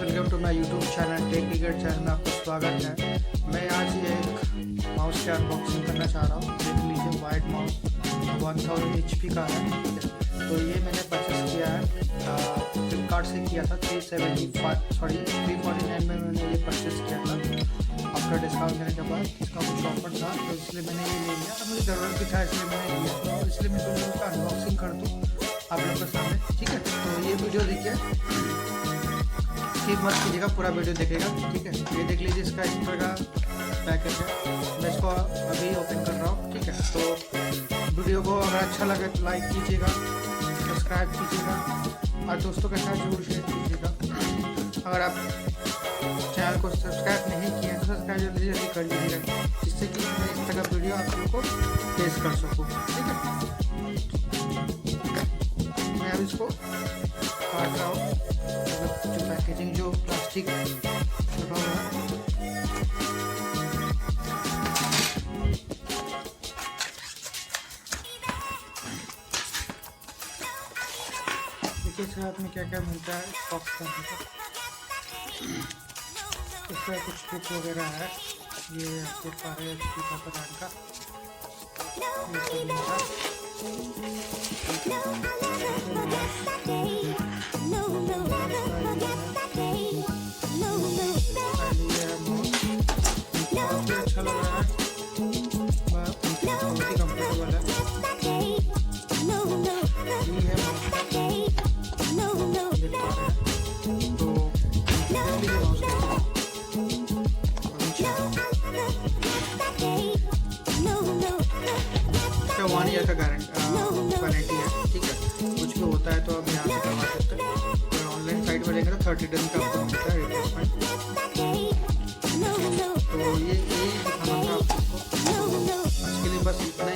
Welcome to my YouTube channel tech cricket channel में आपका स्वागत है। मैं आज ये एक माउस की अनबॉक्सिंग करना चाह रहा हूँ। देख लीजिए, वाइट माउस 1000 HP का है। तो ये मैंने परचेस किया है, फ्लिपकार्ट से किया था। 349 में मैंने ये परचेस किया था। आफ्टर डिस्काउंट देने के बाद इसका कुछ ऑफर था, तो इसलिए मैंने ये ले लिया। मुझे ज़रूरत भी था, इसलिए मैंने लिया। तो इसलिए मैं सोचा इसका अनबॉक्सिंग कर दूँ आप लोगों के सामने, ठीक है। तो ये वीडियो देखिए, स्किप मत कीजिएगा, पूरा वीडियो देखिएगा, ठीक है। ये देख लीजिए, इसका इस तरह का पैकेज है। मैं इसको अभी ओपन कर रहा हूँ, ठीक है। तो वीडियो को अगर अच्छा लगे तो लाइक कीजिएगा, सब्सक्राइब कीजिएगा और दोस्तों के साथ जरूर शेयर कीजिएगा। अगर आप चैनल को सब्सक्राइब नहीं किए हैं तो सब्सक्राइब जल्दी जल्दी कर लीजिएगा, जिससे कि मैं इस तरह का वीडियो आप लोगों को पेश कर सकूँ, ठीक है। मैं अब इसको काट रहा हूँ, मतलब जो पैकेजिंग जो प्लास्टिक लगा हुआ है। देखिए साथ में क्या क्या मिलता है बॉक्स का। इसका कुछ बुक वगैरह है, ये आपके सारे HP का ब्रांड का ये अच्छा लग रहा है, बहुत ही कंफर्टेबल है। इसका 1 ईयर का वारंटी है, ठीक है। कुछ भी होता है तो आप यहाँ से करवा सकते हैं। और ऑनलाइन साइट में लेंगे तो 30 दिन का आपको मिलता है रिप्लेसमेंट। तो ये दिखाना था आपको। आज के लिए बस इतना